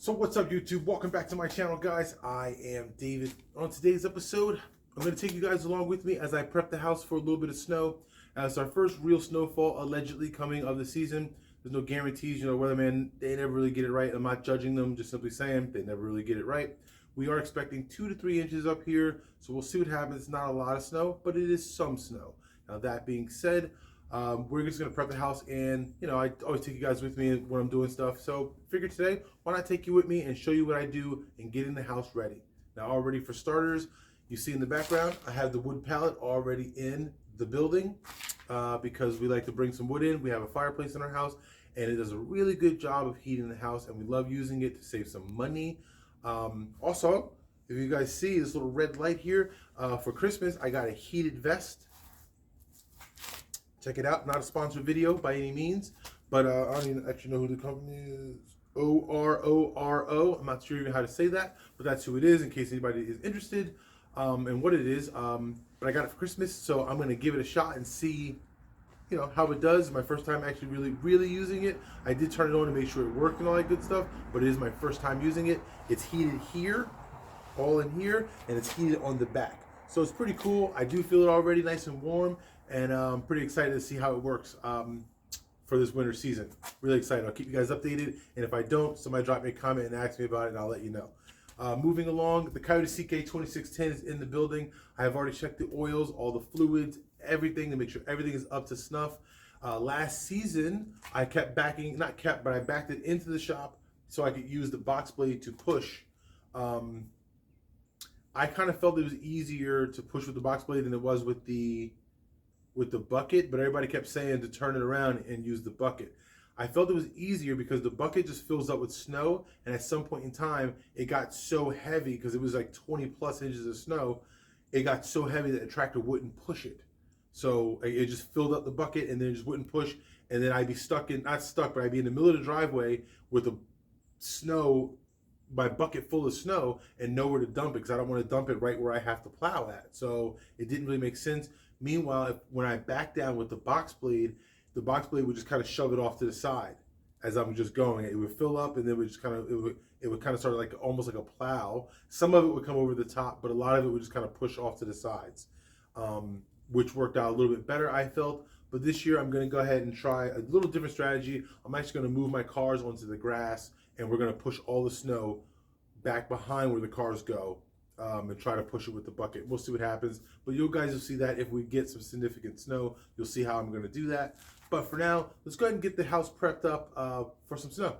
So what's up, YouTube? Welcome back to my channel, guys. I am David. On today's episode, I'm going to take you guys along with me as I prep the house for a little bit of snow. As our first real snowfall allegedly coming of the season. There's no guarantees, weathermen, they never really get it right. I'm not judging them, just simply saying they never really get it right. We are expecting 2 to 3 inches up here, so we'll see what happens. It's not a lot of snow, but it is some snow. Now that being said, we're just gonna prep the house, and I always take you guys with me when I'm doing stuff. So figure today, why not take you with me and show you what I do and getting the house ready. Now already for starters, you see in the background, I have the wood pallet already in the building because we like to bring some wood in. We have a fireplace in our house, and it does a really good job of heating the house, and we love using it to save some money. Also, if you guys see this little red light here, for Christmas, I got a heated vest. Check it out. Not a sponsored video by any means, but I don't even actually know who the company is. OrOrO. I'm not sure even how to say that, but that's who it is in case anybody is interested in what it is. But I got it for Christmas, so I'm going to give it a shot and see how it does. My first time actually really using it. I did turn it on to make sure it worked and all that good stuff, but it is my first time using it. It's heated here, all in here, and it's heated on the back. So it's pretty cool. I do feel it already nice and warm, and I'm pretty excited to see how it works for this winter season. Really excited. I'll keep you guys updated, and if I don't, somebody drop me a comment and ask me about it, and I'll let you know. Moving along, the Coyote CK2610 is in the building. I have already checked the oils, all the fluids, everything to make sure everything is up to snuff. Last season, I kept backing, not kept, but I backed it into the shop so I could use the box blade to push. I kind of felt it was easier to push with the box blade than it was with the bucket, but everybody kept saying to turn it around and use the bucket. I felt it was easier because the bucket just fills up with snow, and at some point in time, it got so heavy because it was like 20 plus inches of snow. It got so heavy that the tractor wouldn't push it. So it just filled up the bucket and then it just wouldn't push. And then I'd be not stuck, but I'd be in the middle of the driveway with the snow, my bucket full of snow, and nowhere to dump it because I don't want to dump it right where I have to plow at. So it didn't really make sense. Meanwhile, when I backed down with the box blade would just kind of shove it off to the side as I'm just going. It would fill up, and then it would just kind of it would kind of start like almost like a plow. Some of it would come over the top, but a lot of it would just kind of push off to the sides, which worked out a little bit better, I felt. But this year I'm going to go ahead and try a little different strategy. I'm actually going to move my cars onto the grass, and we're going to push all the snow back behind where the cars go. And try to push it with the bucket. We'll see what happens, but you guys will see that if we get some significant snow, you'll see how I'm going to do that. But for now, let's go ahead and get the house prepped up for some snow.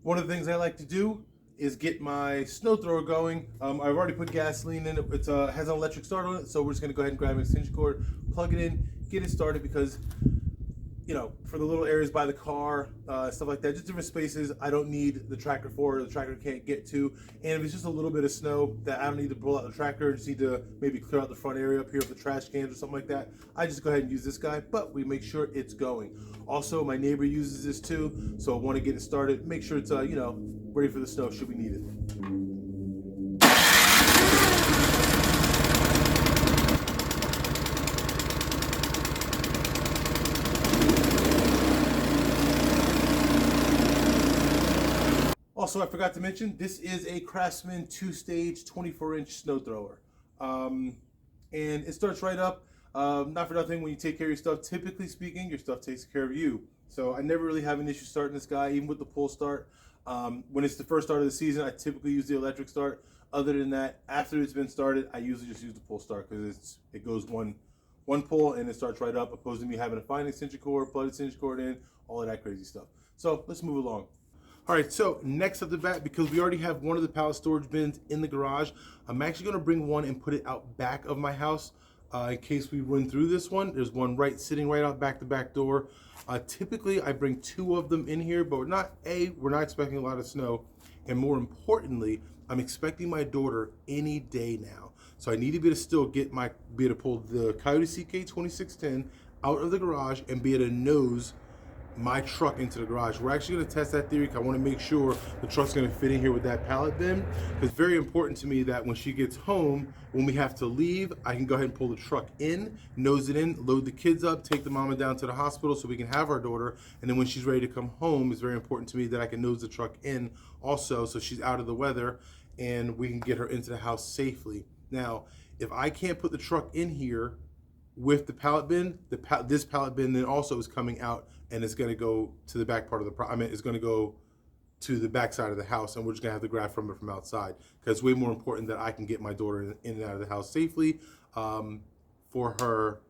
One of the things I like to do is get my snow thrower going. I've already put gasoline in it. It has an electric start on it, so we're just going to go ahead and grab an extension cord, plug it in, get it started, because for the little areas by the car, stuff like that, just different spaces I don't need the tractor for, the tractor can't get to. And if it's just a little bit of snow that I don't need to pull out the tractor, just need to maybe clear out the front area up here with the trash cans or something like that, I just go ahead and use this guy, but we make sure it's going. Also, my neighbor uses this too, so I want to get it started, make sure it's ready for the snow should we need it. Also, I forgot to mention, this is a Craftsman 2-stage 24-inch snow thrower. And it starts right up. Not for nothing, when you take care of your stuff, typically speaking, your stuff takes care of you. So I never really have an issue starting this guy, even with the pull start. When it's the first start of the season, I typically use the electric start. Other than that, after it's been started, I usually just use the pull start because it goes one pull and it starts right up, opposed to me having to find an extension cord, plug extension cord in, all of that crazy stuff. So let's move along. All right, so next up the bat, because we already have one of the pallet storage bins in the garage, I'm actually going to bring one and put it out back of my house in case we run through this one. There's one sitting right out back the back door. Typically, I bring 2 of them in here, but we're not expecting a lot of snow, and more importantly, I'm expecting my daughter any day now. So I need to be able to still be able to pull the Coyote CK2610 out of the garage and be able to nose my truck into the garage. We're actually going to test that theory because I want to make sure the truck's going to fit in here with that pallet bin. It's very important to me that when she gets home, when we have to leave, I can go ahead and pull the truck in, nose it in, load the kids up, take the mama down to the hospital so we can have our daughter. And then when she's ready to come home, it's very important to me that I can nose the truck in also so she's out of the weather and we can get her into the house safely. Now, if I can't put the truck in here with the pallet bin, this pallet bin then also is coming out and it's going to go to the back part of the it's going to go to the back side of the house, and we're just going to have to grab from it from outside because it's way more important that I can get my daughter in and out of the house safely for her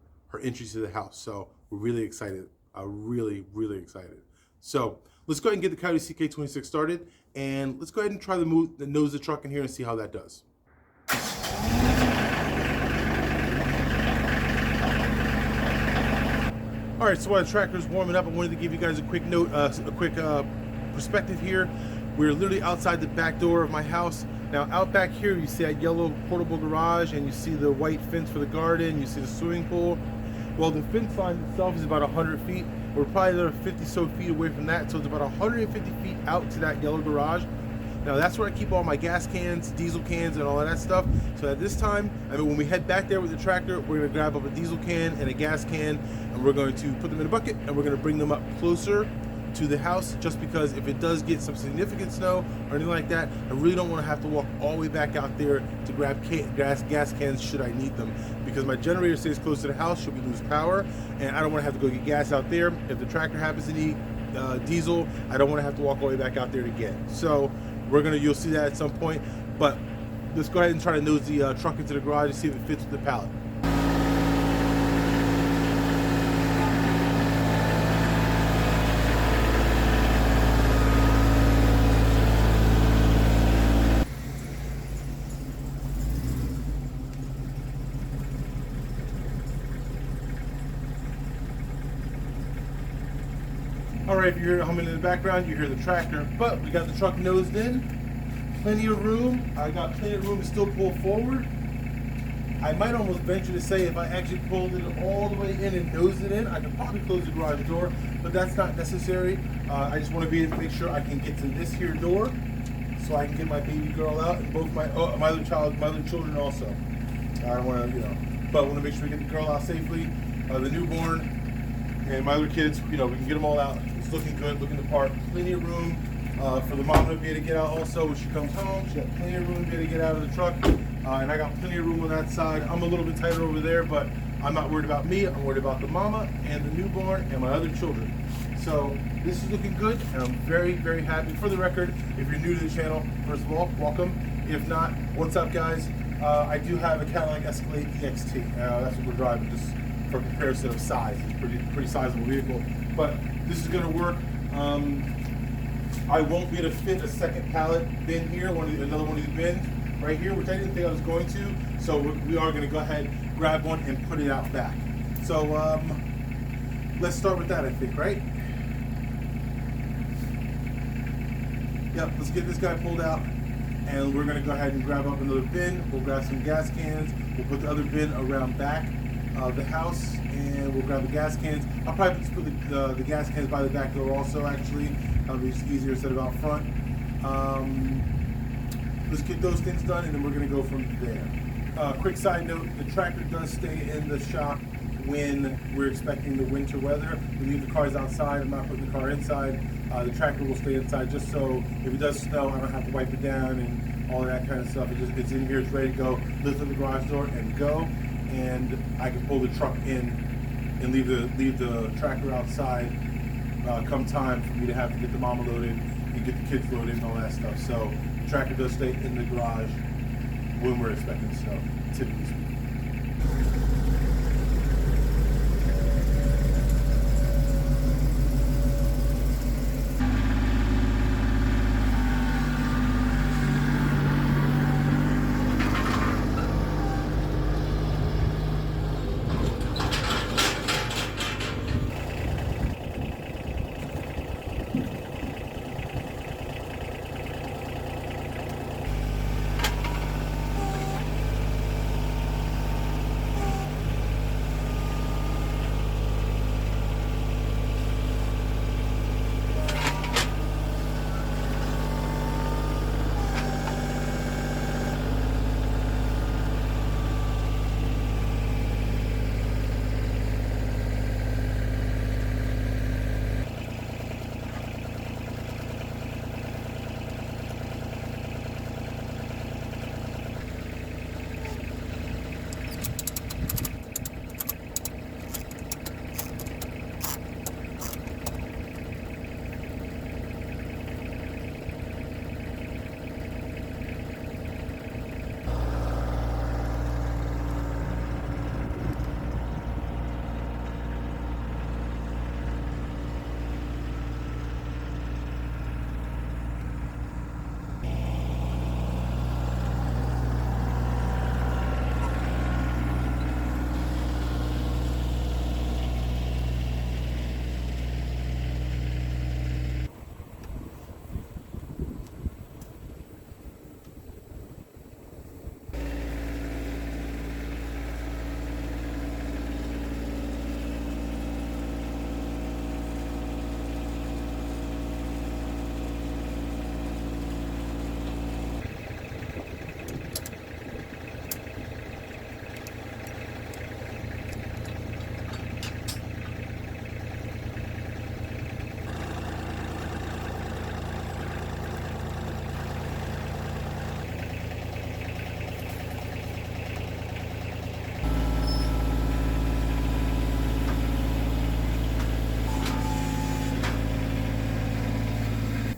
entry to the house. So we're really excited. Really excited. So let's go ahead and get the Coyote CK26 started, and let's go ahead and try to nose the truck in here and see how that does. All right, so while the tractor's warming up, I wanted to give you guys a quick note, a quick perspective here. We're literally outside the back door of my house. Now, out back here, you see that yellow portable garage, and you see the white fence for the garden, you see the swimming pool. Well, the fence line itself is about 100 feet. We're probably another 50 so feet away from that, so it's about 150 feet out to that yellow garage. Now that's where I keep all my gas cans, diesel cans, and all of that stuff. So at this time, when we head back there with the tractor, we're gonna grab up a diesel can and a gas can, and we're going to put them in a bucket, and we're gonna bring them up closer to the house, just because if it does get some significant snow or anything like that, I really don't wanna have to walk all the way back out there to grab gas cans should I need them. Because my generator stays close to the house should we lose power, and I don't wanna have to go get gas out there. If the tractor happens to need diesel, I don't wanna have to walk all the way back out there to get it. So you'll see that at some point, but let's go ahead and try to nose the truck into the garage and see if it fits with the pallet. All right, if you hear it humming in the background, you hear the tractor, but we got the truck nosed in, plenty of room. I got plenty of room to still pull forward. I might almost venture to say if I actually pulled it all the way in and nosed it in, I could probably close the garage door, but that's not necessary. I just want to be able to make sure I can get to this here door so I can get my baby girl out and both my other children also. I don't want to, but I want to make sure we get the girl out safely, the newborn, and my other kids, we can get them all out. It's looking good, looking the part. Plenty of room for the mom to be able to get out also when she comes home. She got plenty of room to be able to get out of the truck. And I got plenty of room on that side. I'm a little bit tighter over there, but I'm not worried about me. I'm worried about the mama and the newborn and my other children. So this is looking good, and I'm very happy. For the record, if you're new to the channel, first of all, welcome. If not, what's up, guys? I do have a Cadillac Escalade EXT. That's what we're driving, just for comparison of size. It's a pretty sizable vehicle, but this is going to work. I won't be able to fit a second pallet bin here, another one of these bins right here, which I didn't think I was going to. So we are going to go ahead, grab one, and put it out back. So let's start with that, I think, right? Yep, let's get this guy pulled out, and we're going to go ahead and grab up another bin. We'll grab some gas cans. We'll put the other bin around back of the house, and we'll grab the gas cans. I'll probably just put the gas cans by the back door also, actually. That'll be just easier instead of out front. Let's get those things done, and then we're going to go from there. Quick side note, the tractor does stay in the shop when we're expecting the winter weather. We leave the cars outside. I'm not putting the car inside. The tractor will stay inside just so if it does snow, I don't have to wipe it down and all of that kind of stuff. It's in here, it's ready to go. Lift up the garage door and go. And I can pull the truck in and leave the tractor outside come time for me to have to get the mama loaded and get the kids loaded and all that stuff. So the tractor does stay in the garage when we're expecting snow, typically speaking.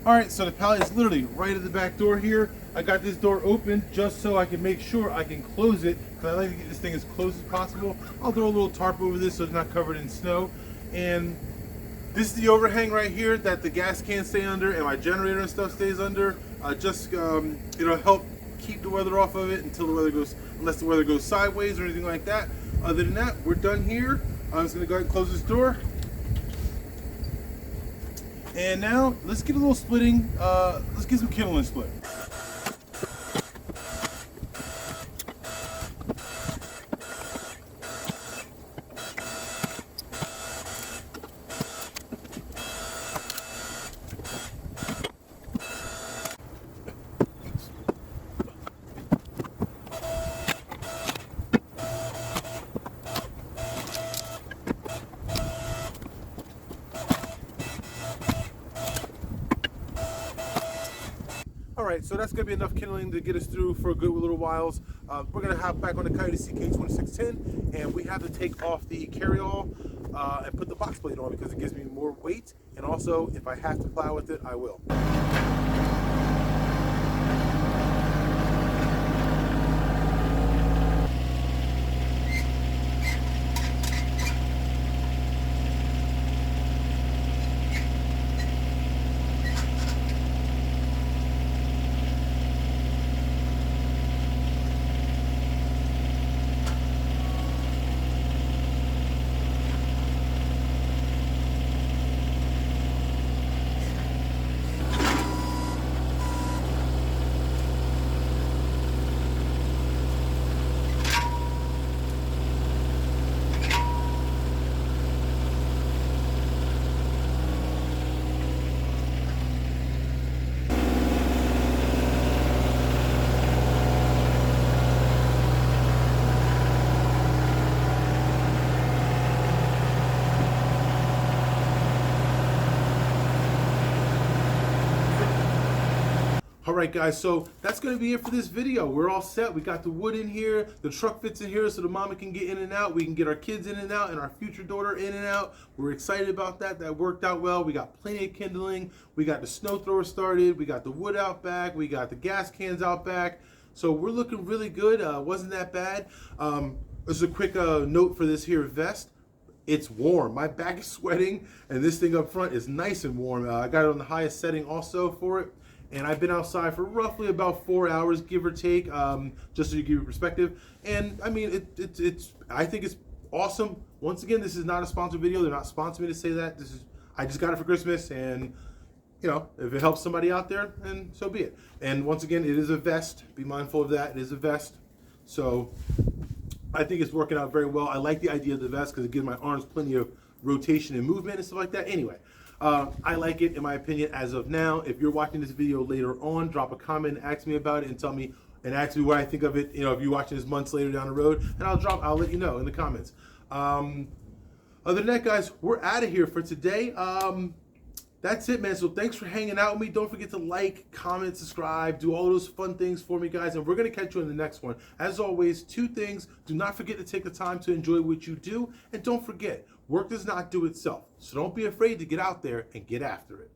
All right, so the pallet is literally right at the back door here. I got this door open just so I can make sure I can close it, because I like to get this thing as close as possible. I'll throw a little tarp over this so it's not covered in snow. And this is the overhang right here that the gas can stay under and my generator and stuff stays under. It'll help keep the weather off of it until the weather goes, unless the weather goes sideways or anything like that. Other than that, we're done here. I'm just gonna go ahead and close this door. And now let's get a little splitting. Let's get some kindling split. All right, so that's gonna be enough kindling to get us through for a good little whiles. We're gonna hop back on the Coyote CK2610, and we have to take off the carryall and put the box plate on because it gives me more weight, and also if I have to plow with it, I will. All right, guys, so that's going to be it for this video. We're all set. We got the wood in here. The truck fits in here so the mama can get in and out. We can get our kids in and out and our future daughter in and out. We're excited about that. That worked out well. We got plenty of kindling. We got the snow thrower started. We got the wood out back. We got the gas cans out back. So we're looking really good. Wasn't that bad. Just a quick note for this here vest. It's warm. My back is sweating, and this thing up front is nice and warm. I got it on the highest setting also for it. And I've been outside for roughly about 4 hours, give or take, just so you give you perspective. And I mean, I think it's awesome. Once again, this is not a sponsored video. They're not sponsoring me to say that. I just got it for Christmas, and you know, if it helps somebody out there, then so be it. And once again, it is a vest. Be mindful of that. It is a vest. So I think it's working out very well. I like the idea of the vest because it gives my arms plenty of rotation and movement and stuff like that. Anyway. I like it, in my opinion, as of now. If you're watching this video later on, drop a comment, ask me about it, and tell me, and ask me what I think of it. You know, if you're watching this months later down the road, and I'll let you know in the comments. Other than that, guys, we're out of here for today. That's it, man. So thanks for hanging out with me. Don't forget to like, comment, subscribe, do all those fun things for me, guys. And we're going to catch you in the next one. As always, 2 things. Do not forget to take the time to enjoy what you do. And don't forget, work does not do itself. So don't be afraid to get out there and get after it.